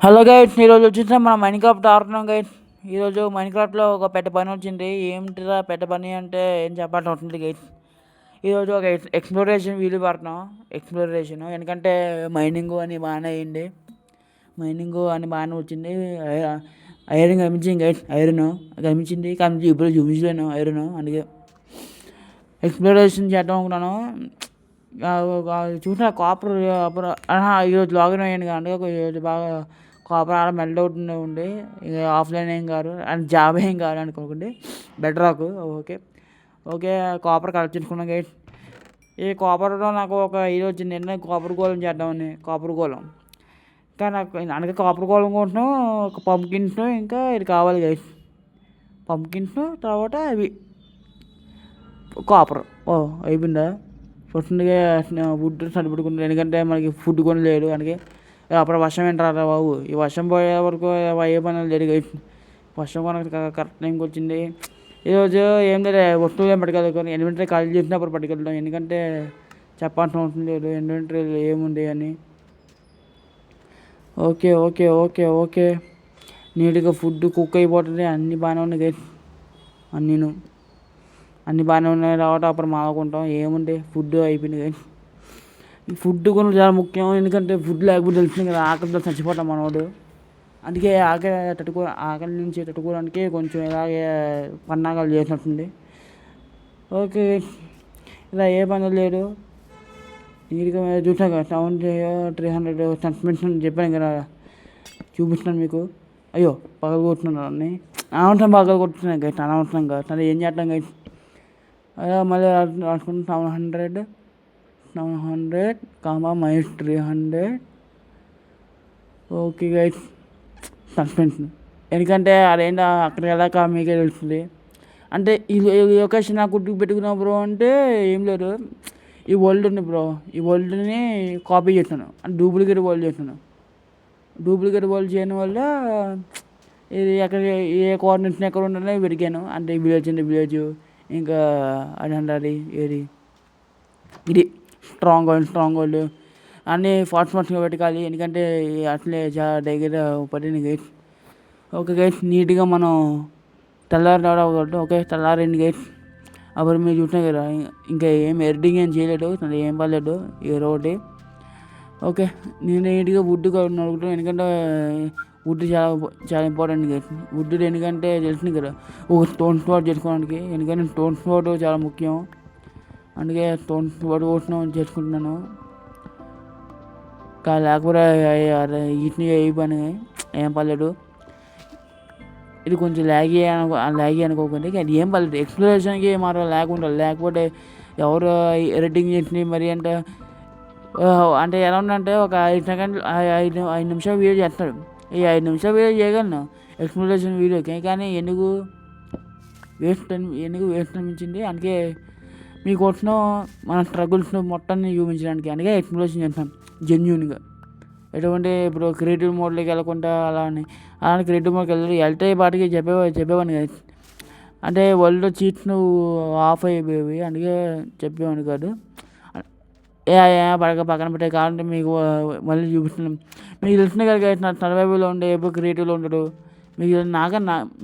Hello guides, ఈరోజు వచ్చేసి మనం మైన్క్రాఫ్ట్ ఆడుతున్నాం గైడ్స్. ఈరోజు మైన్క్రాఫ్ట్లో ఒక పెద్ద పని వచ్చింది. ఏమిటిరా పెద్ద పని అంటే ఏం చెప్పాల్సి ఉంటుంది గైడ్స్. ఈరోజు ఒక ఎక్స్ప్లోరేషన్ వీలు పడుతున్నాం. ఎక్స్ప్లోరేషన్ ఎందుకంటే మైనింగ్ అని బాగానే అయ్యింది. మైనింగ్ అని బాగానే వచ్చింది. ఐరన్ కనిపించింది గైడ్స్. ఐరన్ కనిపించింది కానీ ఇప్పుడు చూపించలేను ఐరన్. అందుకే ఎక్స్ప్లోరేషన్ చేద్దాం అనుకున్నాను. చూసిన కాపర్ ఈరోజు లాగిన్ అయ్యాను కానీ ఈరోజు బాగా కాపర్ ఆడ మెల్ట్ అవుతుంది ఉండి ఇక ఆఫ్లైన్ ఏం కాదు అండ్ జాబ్ ఏం కాదు అనుకోకండి. బెటర్ రాకు. ఓకే ఓకే కాపర్ కలెక్ట్ చేసుకున్నాం గైడ్. ఈ కాపర్లో నాకు ఒక ఇది వచ్చింది. నిన్న కాపర్ గోళం చేద్దామని కాపర్ గోళం. ఇంకా నాకు అందుకే కాపర్ గోళం కొంటున్నాం. ఒక పంప్కిన్స్ ఇంకా ఇది కావాలి గైడ్. పంప్కిన్స్ తర్వాత ఇవి కాపర్. అయిపోయిందా? ఫస్ట్గా వుడ్ సరిపెట్టుకుంటాం ఎందుకంటే మనకి ఫుడ్ కొని లేడు. అందుకే అప్పుడు వర్షం ఏంటారా బాబు. ఈ వర్షం పోయే వరకు ఏ పనులు జరిగాయి. వర్షం కొనకు కరెక్ట్ టైంకి వచ్చింది. ఈరోజు ఏం లేదు, వస్తువులు ఏం పట్టుకెళ్ళి ఇన్వెంటరీ ఖాళీ చేసినప్పుడు పట్టుకెళ్తాం. ఎందుకంటే చెప్పాల్సిన అవసరం లేదు ఇన్వెంటరీలో ఏముంది అని. ఓకే ఓకే ఓకే ఓకే నీట్గా ఫుడ్ కుక్ అయిపోతుంది. అన్నీ బాగానే ఉన్నాయి గైస్. అన్నీ బాగానే ఉన్నాయి రావటం అప్పుడు మాకుంటాం. ఏముంది ఫుడ్ అయిపోయింది గైస్. ఈ ఫుడ్ కూడా చాలా ముఖ్యం. ఎందుకంటే ఫుడ్ లేకపోతే తెలిసింది కదా, ఆకలితో చచ్చిపోతాం మనోడు. అందుకే ఆకలి నుంచి తట్టుకోవడానికి కొంచెం ఇలాగే పన్నాగాలు చేసినట్టుంది. ఓకే ఇలా ఏ పని లేదు. నీట్గా చూసాం కదా 300 సస్పెన్షన్ చెప్పాను కదా, చూపిస్తున్నాను మీకు. అయ్యో పగలు కొట్టున్నాను అన్నీ అనవసరం పగలు కొట్టున్నాను గైట్. అనవసరంగా సరే ఏం చేద్దాం గైట్. మళ్ళీ రాసుకుంటాం 700 -300. ఓకే గైస్ సస్పెన్షన్ ఎందుకంటే అదేంటో అక్కడికి వెళ్ళాక మీకే తెలుస్తుంది. అంటే ఈ లొకేషన్ నాకు గుర్తుకు పెట్టుకున్నా బ్రో అంటే ఏం లేదు. ఈ వరల్డ్ ఉంది బ్రో, ఈ వరల్డ్ని కాపీ చేస్తాను అంటే డూప్లికేట్ వరల్డ్ చేస్తాను. డూప్లికేట్ వరల్డ్ చేయడం వల్ల ఇది ఎక్కడ ఏ కోఆర్డినేషన్ ఎక్కడ ఉండాలో వెతికాను. అంటే విలేజ్ అంటే విలేజ్, ఇంకా అది ఏది ఇది స్ట్రాంగ్ హోల్డ్ అన్నీ ఫాస్ట్గా పెట్టుకోవాలి. ఎందుకంటే అట్లే చాలా దగ్గర పడింది గైడ్స్. ఓకే గైడ్స్ నీట్గా మనం తెల్లారి ఒకటి ఓకే తెల్లారింది గైడ్స్. అప్పుడు మీరు చూసినా కదా ఇంకా ఏం ఎడిటింగ్ ఏం చేయలేదు, ఏం పర్లేదు ఏదో ఒకటి. ఓకే నేను నీట్గా వుడ్ నడుగుతాను ఎందుకంటే వుడ్ చాలా చాలా ఇంపార్టెంట్ గైడ్స్. వుడ్ ఎందుకంటే తెలిసింది కదా ఒక స్టోన్ స్పాట్ చేసుకోవడానికి. ఎందుకంటే స్టోన్ స్పాట్ చాలా ముఖ్యం. అందుకే స్టోన్ స్పాట్ కోసం చేసుకుంటున్నాను. లేకపోతే వీటిని ఏ పని ఏం పర్లేదు. ఇది కొంచెం ల్యాగీ అనుకోకండి. అది ఏం పర్లేదు. ఎక్స్ప్లోరేషన్కి మాత్రం ల్యాగ్ ఉండాలి. లేకపోతే ఎవరు ఎడిటింగ్ చేసి మరి అంటే ఎలా ఉందంటే ఒక 5 సెకండ్లు 5 నిమిషాలు వీడియో చేస్తాడు. ఈ 5 నిమిషాలు వీడియో చేయగలను ఎక్స్ప్లోరేషన్ వీడియోకి, కానీ ఎందుకు వేస్ట్ అనిపించింది. అందుకే మీకోసం మన స్ట్రగుల్స్ మొత్తాన్ని చూపించడానికి అందుకే ఎక్స్ప్లోరేషన్ చేస్తాం జెన్యూన్గా. ఎటువంటి ఇప్పుడు క్రియేటివ్ మోడ్లోకి వెళ్ళకుండా అలానే క్రియేటివ్ మోడ్కి వెళ్తే పాటికి చెప్పేవాడిని కాదు. అంటే వరల్డ్లో చీట్స్ నువ్వు ఆఫ్ అయిపోయేవి, అందుకే చెప్పేవాడిని కాదు. పక్కన పెట్టే కావాలంటే మీకు మళ్ళీ చూపిస్తున్నాం. మీకు తెలిసిన కదా సర్వైవల్లో ఉండే ఎప్పుడు క్రియేటివ్లో ఉండడు. మీకు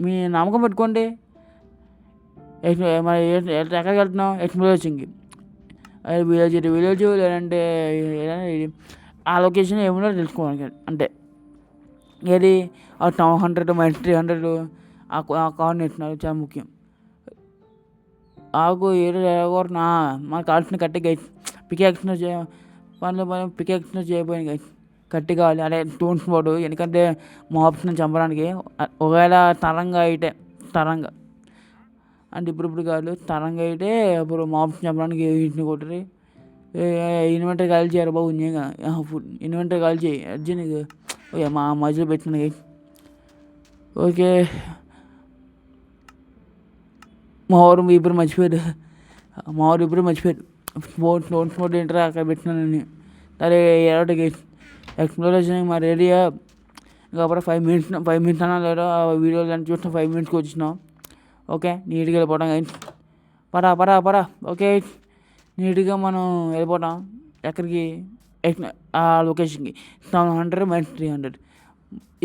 మీ నమ్మకం పెట్టుకోండి. మరి ఎక్కడికి వెళ్తున్నాం ఎక్స్ప్లోరేషన్కి. విలేజ్ లేదంటే ఆ లొకేషన్ ఏముందో తెలుసుకోవాలి. అంటే ఏది 700 -300 ఆ కోఆర్డినేషన్ చాలా ముఖ్యం. ఆకు ఏదో మనకు కావాల్సిన కట్టి గైస్. పికాక్స్ను పికాక్స్ను చేయబోయింది గైస్. కట్టి కావాలి. అదే స్టోన్స్ పోడు ఎందుకంటే మాబ్స్ని చంపడానికి. ఒకవేళ తరంగా అంటే ఇప్పుడు కాదు తరంగా అయితే అప్పుడు మాబ్స్ని చంపడానికి వీటిని కొట్టి ఇన్వెంటరీ కాల్ చేయరు బాబు. ఫుడ్ ఇన్వెంటరీ కాల్ చేయి అర్జెంట్గా మా మధ్యలో పెట్టిన గైస్. ఓకే మా ఊరు ఇప్పుడు మర్చిపోయారు. స్పోర్ట్స్ ఏంటరా అక్కడ పెట్టినానని. సరే ఎలాంటి గైస్ ఎక్స్ప్లోరేషన్ మరి రెడీగా కాబట్టి 5 మినిట్స్ అన్నా లేదా వీడియోలు అని చూసిన 5 మినిట్స్కి వచ్చినాం. ఓకే నీట్గా వెళ్ళిపోవడం గైస్. పరా ఓకే నీట్గా మనం వెళ్ళిపోతాం. ఎక్కడికి ఆ లొకేషన్కి 700 -300.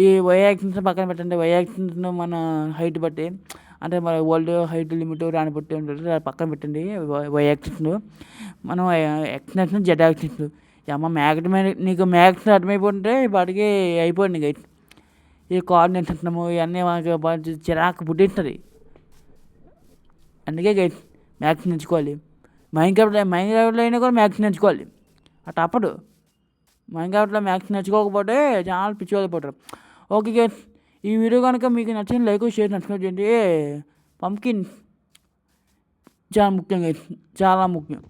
ఈ వై యాక్సిస్ పక్కన పెట్టండి. వై యాక్సిస్ మన హైట్ బట్టి, అంటే మన వరల్డ్ హైట్ లిమిట్ దాన్ని బట్టి ఉంటుంది, దాన్ని పక్కన పెట్టండి. వై యాక్సిస్ మనం ఎక్స్ యాక్సిస్ జెడ్ యాక్సిస్. అమ్మ నీకు మ్యాథ్స్ అర్థమైపోతుంటే వాటికి అయిపోయింది గైస్. ఈ కోఆర్డినేట్స్ అంటున్నాము ఇవన్నీ మనకి బాగా చిరాకు పుట్టిస్తుంది. అందుకే గైస్ మ్యాథ్స్ నేర్చుకోవాలి. మైండ్ క్రాఫ్ట్లో అయినా కూడా మ్యాథ్స్ నేర్చుకోవాలి. అటు తప్పదు. మైండ్ మ్యాథ్స్ నేర్చుకోకపోతే చాలా పిచ్చి వెళ్ళిపోతారు. ఓకే గైస్, ఈ వీడియో కనుక మీకు నచ్చిన లైక్ షేర్ సబ్స్క్రైబ్ చేయండి. పంకిన్ చాలా ముఖ్యం గైస్, చాలా ముఖ్యం.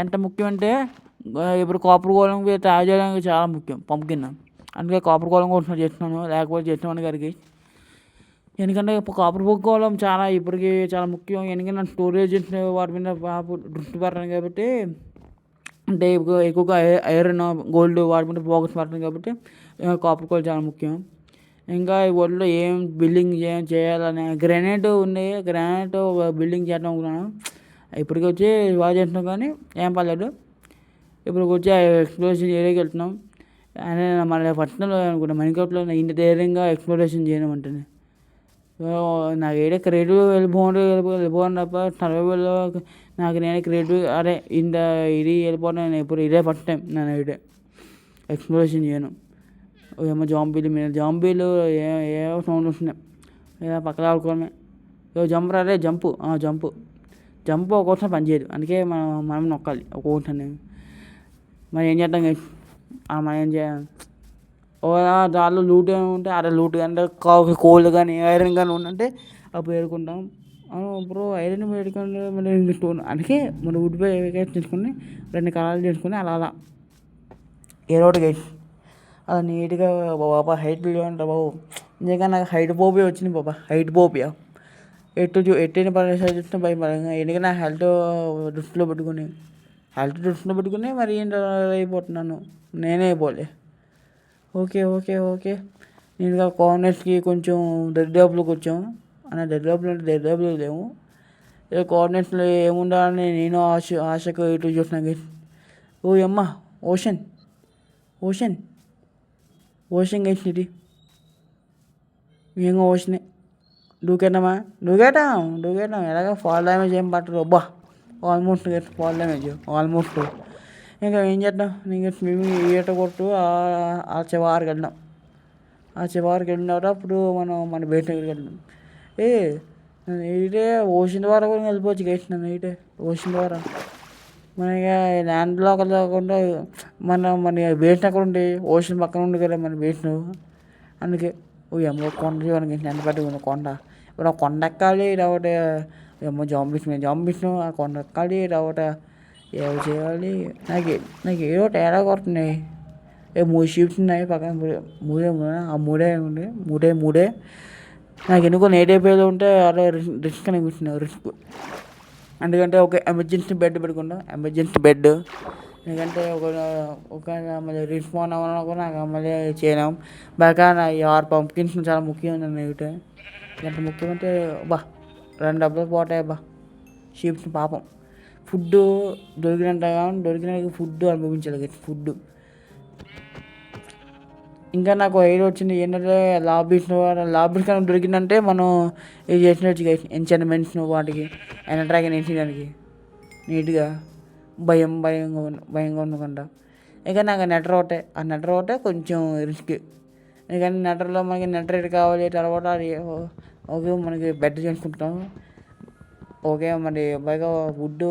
ఎంత ముఖ్యం అంటే ఇప్పుడు కాపర్ గోళం తయారు చేయడానికి చాలా ముఖ్యం పంకిన్. అందుకే కాపర్ గోళం కోసం చేస్తున్నాను, లేకపోతే చేస్తున్నాను గారికి. ఎందుకంటే కాపర్ గోళం చాలా ఇప్పటికి చాలా ముఖ్యం. ఎందుకంటే స్టోరేజ్ వాటి మీద దృష్టి పెడతాను కాబట్టి, అంటే ఎక్కువగా ఐరన్ గోల్డ్ వాటి మీద ఫోకస్ పెడతాను కాబట్టి కాపర్ గోల్డ్ చాలా ముఖ్యం. ఇంకా ఈ వరల్డ్లో ఏం బిల్డింగ్ చేయాలని గ్రానైట్ ఉంది, గ్రానైట్ బిల్డింగ్ చేద్దాం అనుకున్నాను. ఇప్పటికి వచ్చి బాగా చేస్తున్నాం కానీ ఏం పర్లేదు. ఇప్పుడు వచ్చి ఎక్స్ప్లోరేషన్ ఏరియాకి వెళ్తున్నాం. అని మన పట్టణంలో అనుకుంటా మైన్క్రాఫ్ట్లో ఇంత ధైర్యంగా ఎక్స్ప్లోరేషన్ చేయడం అంటేనే నాకు ఏడే క్రియేటివ్ వెళ్ళిపోండి తప్ప సర్వైవల్లో నాకు నేనే క్రియేటివ్ అరే ఇంత ఇది వెళ్ళిపోతాను. నేను ఇప్పుడు ఇదే ఫస్ట్ టైం నేను ఇదే ఎక్స్ప్లోరేషన్ చేయను. ఏమో జాంబీలు ఏవో సౌండ్ వస్తున్నాయి, ఏదో పక్కన ఆడుకోవడమే. జంప్ అదే జంప్ ఒక్కోసారి పనిచేయదు. అందుకే మనం నొక్కాలి ఒక్కొక్కటి. మరి ఏం చేద్దాం గైస్, మనం ఏం చేయాలి. దానిలో లూట్ ఉంటే అరే లూట్ అంటే కోల్డ్ కానీ ఐరన్ కానీ ఉందంటే అప్పుడు ఏరుకుంటాం. బ్రో ఐరన్ వేడుకొని మళ్ళీ స్టోన్, అందుకే మన వుడ్ చేసుకుని 2 కలర్లు చేసుకుని అలా ఏదో ఒకటి గైస్ అలా నీట్గా బాబా హైట్ అంట బాబు. నిజంగా నాకు హైట్ పోపియా వచ్చింది బాబా, హైట్ పోపియా. ఎట్టిన పరిస్థితి భయపడంగా. ఎందుకంటే నా హెల్త్ దృష్టిలో పెట్టుకుని మరి ఏంటో అయిపోతున్నాను, నేనే అయిపోలే. ఓకే నేను కోఆర్డినేట్స్కి కొంచెం దరిదాపులోకి వచ్చాము. అన్న దరిదాపులు లేము. కోఆర్డినేట్స్లో ఏముండాలని నేను ఆశకు ఇటు చూస్తున్నాను గైస్. ఓ అమ్మ ఓషన్ గైస్, ఇది మేము ఓషనే దూకేటాం ఎలాగ ఫాల్ డ్యామేజ్ ఏం పట్టదు. అబ్బా ఆల్మోస్ట్ ఫాల్ డ్యామేజ్ ఆల్మోస్ట్. ఇంకా ఏం చేద్దాం, ఇంకా స్విమ్మింగ్ ఈత కొట్టు ఆ చివరికి వెళ్ళినాం. తర్వాత అప్పుడు మన బయట దగ్గరికి వెళ్ళినాం. ఇదే ఓషన్ ద్వారా కూడా వెళ్ళిపోవచ్చు గైస్. నన్ను ఇటే ఓషన్ ద్వారా మనకి ల్యాండ్లో కాకుండా మన బేసిన అక్కడ ఉండి ఓషన్ పక్కన ఉండి కదా మన బేసిన. అందుకే ఏమో కొండ చూడడానికి ఎంత పెద్దగా కొండ. ఇప్పుడు ఆ కొండ ఎక్కాలి రావటే ఏమో జాంబిస్ను ఆ కొండ ఎక్కాలి రావట ఏమో చేయాలి. నాకు ఏదో తేడా కొడుతున్నాయి. 3 షీప్స్ ఉన్నాయి పక్కన, మూడే. నాకు ఎందుకో నేటివ్ పేరు ఉంటే అలా రిస్క్ అనిపిస్తున్నాయి, రిస్క్. ఎందుకంటే ఒక ఎమర్జెన్సీ బెడ్ పెట్టుకుంటాం, ఎందుకంటే ఒక మళ్ళీ రిస్పాన్ అవ్వాలన్నా కూడా నాకు మళ్ళీ చేయలేం. బాగా నా 6 పంప్కిన్స్ చాలా ముఖ్యం నైట్. ఎంత ముఖ్యం అంటే 2 డబ్బులు పోతాయి షీప్స్ పాపం. ఫుడ్ దొరికిన ఫుడ్ అనుభవించాలి ఫుడ్. ఇంకా నాకు ఐడియా వచ్చింది ఏంటంటే లాబీస్ కానీ దొరికిందంటే మనం ఇది చేసినట్టు ఎంచైన్మెంట్స్ వాటికి డ్రాగన్ వేసేయడానికి నీట్గా భయంగా ఉండకుండా. ఇక నాకు నెటర్ ఒకటే కొంచెం రిస్క్. ఎందుకంటే నెటర్లో మనకి నెట్ కావాలి. తర్వాత ఓకే మనకి బెడ్ చేసుకుంటాం. ఓకే మరి పైగా వుడ్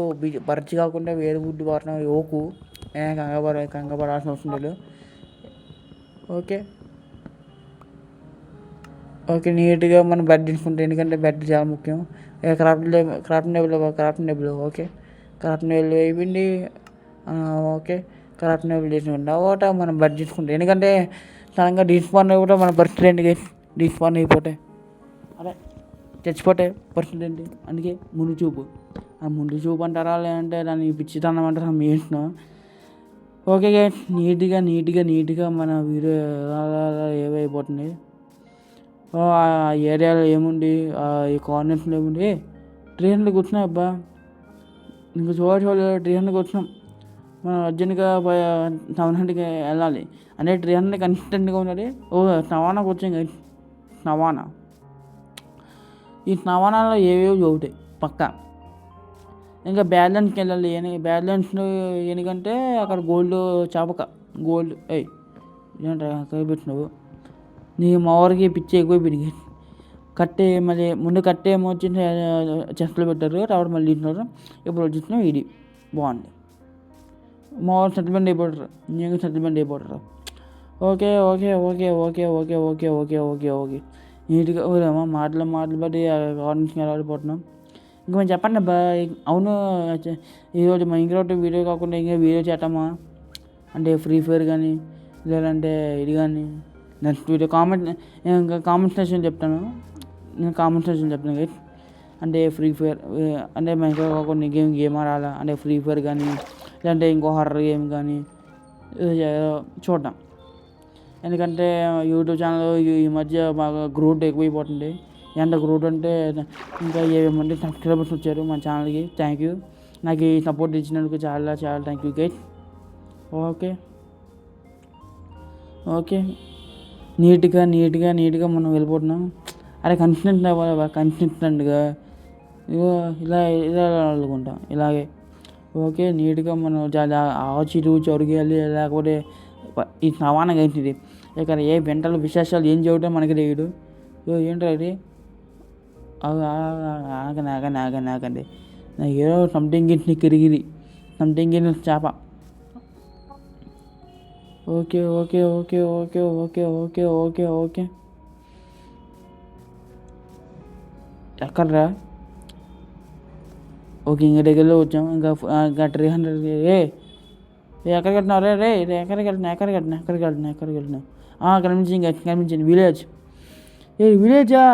బర్చ్ కాకుండా వేరే వుడ్ వాడటం ఓకు కంగపడాల్సిన అవసరం లేదు. ఓకే నీట్గా మనం బెడ్ తీసుకుంటాం, ఎందుకంటే బెడ్ చాలా ముఖ్యం. Craft table okay craft table అయిపోయింది. ఓకే క్రాఫ్ట్ టేబుల్ చేసుకుంటాం ఒకట మనం బెడ్ తీసుకుంటాం. ఎందుకంటే సడన్గా డిస్పాన్ అయిపోతే మన పరిస్థితి ఏంటి, డిస్పాన్ అయిపోతే అదే చచ్చిపోతే పరిస్థితి ఏంటి. అందుకే ముందు చూపు అంటారా లేదంటే దాన్ని పిచ్చితనం అంటారా మీ ఇష్టం. ఓకే గైస్, నీట్గా మన వీడియో ఏవైపోతుంది. ఆ ఏరియాలో ఏముంది, ఈ కార్నర్స్లో ఏముంది. 300 కూర్చున్నాయి అబ్బా. ఇంకా చూడలేదు 300 కూర్చున్నాం. మనం అర్జెంట్గా టౌన్ హండ్కి వెళ్ళాలి అంటే 300 కన్సిస్టెంట్గా ఉన్నది. నవానాకు వచ్చాం కదా. నవానా ఈ నవానాలో ఏవేవి చదువుతాయి పక్కా. ఇంకా బ్యాలెన్స్కి వెళ్ళాలి. బ్యాలెన్స్ ఎందుకంటే అక్కడ గోల్డ్ చాపక గోల్డ్ ఏంట్రా అక్కడ పెట్టినావు నీ మా ఊరికి పిచ్చి ఎక్కువ పెరిగి కట్టే మళ్ళీ ముందు కట్టే ఏమో వచ్చి చెస్ట్లో పెట్టారు తర్వాత మళ్ళీ ఇచ్చినారు. ఇప్పుడు వచ్చిన ఇది బాగుంది. మా వాళ్ళు సెటిల్మెంట్ అయిపోతారు. నేను సెటిల్మెంట్ అయిపోతారు. Okay okay okay okay okay okay okay okay okay నీట్గా మాటలు బట్టి ఆడికి ఆడిపోతున్నాం. ఇంకా మేము చెప్పండి అబ్బా. అవును, ఈరోజు మా ఇంకోటి వీడియో కాకుండా ఇంకా వీడియో చేద్దామా అంటే ఫ్రీ ఫైర్ కానీ లేదంటే ఇది కానీ నెక్స్ట్ వీడియో ఇంకా కామెంట్ సెక్షన్ చెప్తాను. నేను కామెంట్ సెక్షన్ చెప్తాను గైస్. అంటే ఫ్రీ ఫైర్ అంటే మా ఇంట్లో కాకుండా గేమ్ ఆడాలా అంటే ఫ్రీ ఫైర్ కానీ లేదంటే ఇంకో హర్రర్ గేమ్ కానీ చూద్దాం. ఎందుకంటే యూట్యూబ్ ఛానల్ ఈ మధ్య బాగా గ్రోత్ ఎక్కువైపోతుంది. ఎంత గ్రోత్ అంటే ఇంకా 70 మంది సబ్స్క్రైబర్స్ వచ్చారు మన ఛానల్కి. Thank you. నాకు ఈ సపోర్ట్ ఇచ్చినందుకు చాలా చాలా thank you guys. Okay okay నీట్గా మనం వెళ్ళిపోతున్నాం. అరే కన్సిస్టెంట్ అవ్వాలి. కన్సిస్టెంట్గా ఇలా అనుకుంటాం ఇలాగే. ఓకే నీట్గా మనం చాలా ఆచితూచి అడిగేయాలి. లేకపోతే ఈ సమానంగా అవుతుంది. ఇక్కడ ఏ వెంటలు విశేషాలు ఏం చేయడం మనకి తెలియదు. ఏంటో అది నాకండి నాకు ఏదో సంథింగ్ ఇట్ని కిరిగిరి సంథింగ్ ఇన్ చేప. Okay okay okay okay okay okay okay okay ఎక్కడ్రా? ఓకే ఇంకా దగ్గరలో వచ్చాం. ఇంకా 300 ఎక్కడికి వెళ్తున్నావు రే? ఎక్కడికి వెళ్తున్నా కనిపించింది విలేజ్. విలేజా?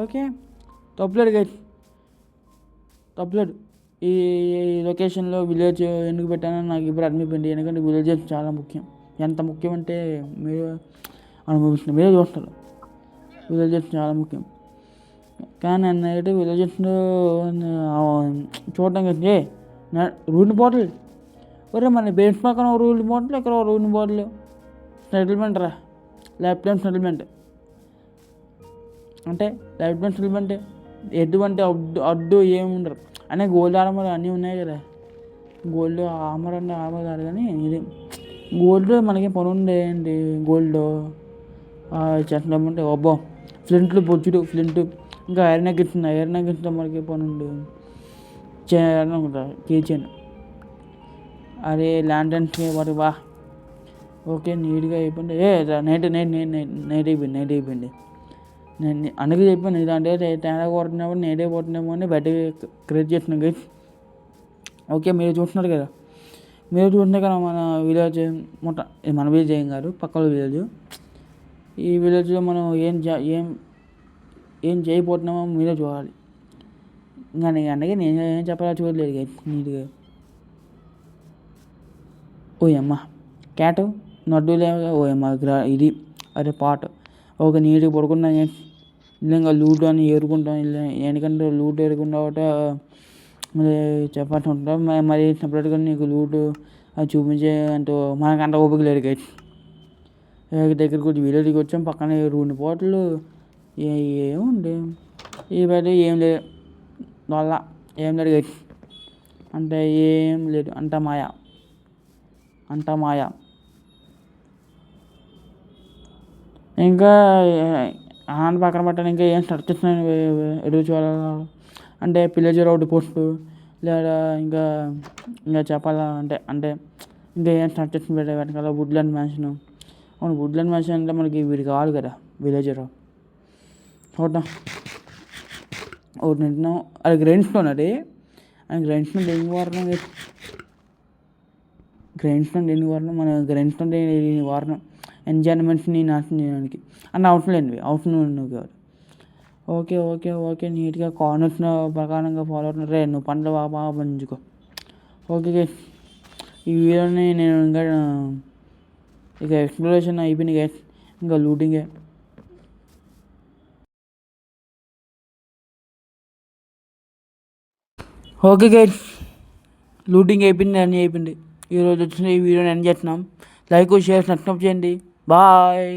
ఓకే తప్పలేదు. ఈ లొకేషన్లో విలేజ్ ఎందుకు పెట్టానో నాకు ఇప్పుడు అర్థమైపోయింది. ఎందుకంటే విలేజెస్ చాలా ముఖ్యం. ఎంత ముఖ్యం అంటే మీరు అనుభవిస్తున్నారు, మీరే చూస్తారు. విలేజెస్ చాలా ముఖ్యం. కానీ అన్నట్టు విలేజెస్లో చూడడానికి రూల్ బాటిల్ మన బేస్ పక్కన రూల్ బాటిల్, ఇక్కడ రూల్ బాటిల్ సెటిల్మెంట్ రా. లైఫ్ టైం సెటిల్మెంట్ అంటే ఎటువంటి అడ్డు ఏమి ఉండరు. అనే గోల్డ్ ఆర్మర్ అన్నీ ఉన్నాయి కదా. గోల్డ్ ఆర్మర్ కాదు కానీ ఇది గోల్డ్ మనకి పని ఉండేయండి. గోల్డ్ చేస్తుంటే అబ్బో ఫ్లింట్లు బొచ్చుడు ఇంకా ఐరన్ నెగ్గిట్స్ మనకి పని ఉండు చేయను. అరే ల్యాండన్స్ వాటి వా. ఓకే నీట్గా అయిపోయింది. నైట్ అయిపోయింది. నేను అందుకే చెప్పాను ఇలాంటి తేడా కొడుతున్నప్పుడు నేటే పోతున్నామో అని బయట క్రియేట్ చేస్తున్నాం గైస్. ఓకే మీరు చూస్తున్నారు కదా మన విలేజ్ మొత్తం. మన విలేజ్ ఏం కాదు, పక్కన విలేజ్. ఈ విలేజ్లో మనం ఏం చేయబోతున్నామో మీరే చూడాలి. ఇంకా అందుకే నేను ఏం చెప్పాలో చూడలేదు గైస్. నీట్గా ఓయమ్మ క్యాట్ నడ్డులే ఓయమ్మ ఇది అరే పాట. ఓకే నీట్గా పడుకున్నాను. ఇంకా లూట్ అని ఏరుకుంటాం. ఎందుకంటే లూట్ ఏరుకుంటా మరి చెప్పాల్సి ఉంటాం. మరి సపరేట్గా నీకు లూటు అది చూపించే అంటూ మనకంత ఓపిక లేదు గైస్. దగ్గరికి వచ్చి విలేజ్కి వచ్చాం. పక్కన 2 పోట్లు ఏముంది ఈ బయట ఏం లేదు. వల్ల ఏం లేదు గైస్. అంటే ఏం లేదు, అంత మాయ. ఇంకా హ్యాండ్ పక్కన పెట్టాను. ఇంకా ఏం స్టార్ట్ చేస్తున్నాను ఎదురు చూడాలి అంటే పిల్లేజర్ అవుట్ పోస్ట్ లేదా ఇంకా చెప్పాలా అంటే ఇంకా ఏం స్టార్ట్ చేసిన పెట్టే వెనకాల వుడ్లాండ్ మ్యాన్షన్. అవును వుడ్లాండ్ మ్యాన్షన్ అంటే మనకి వీడు కావాలి కదా విలేజర్. చూద్దాం ఒకటి నింటున్నాం. అది గ్రైండ్ స్టోన్. అది గ్రైండ్ స్టోన్ దేనికి వాడడం? మన గ్రైండ్ స్టోన్ వాడడం ఎంజాయ్మెంట్స్ని నాశనం చేయడానికి అన్న అవుట్లేనివి కాదు. ఓకే నీట్గా కార్నర్స్ ప్రకారంగా ఫాలో అవుతున్నారు. నువ్వు పండ్లు బాగా పండించుకో. ఓకే ఈ వీడియోని నేను ఇక ఎక్స్ప్లోరేషన్ అయిపోయింది గైస్. ఇంకా లూటింగే. ఓకే గైస్ లూటింగ్ అయిపోయింది, అన్నీ అయిపోయింది. ఈరోజు వచ్చిన ఈ వీడియోని ఎండ్ చేస్తున్నాం. లైక్ షేర్ సబ్స్క్రైబ్ చేయండి. బాయ్.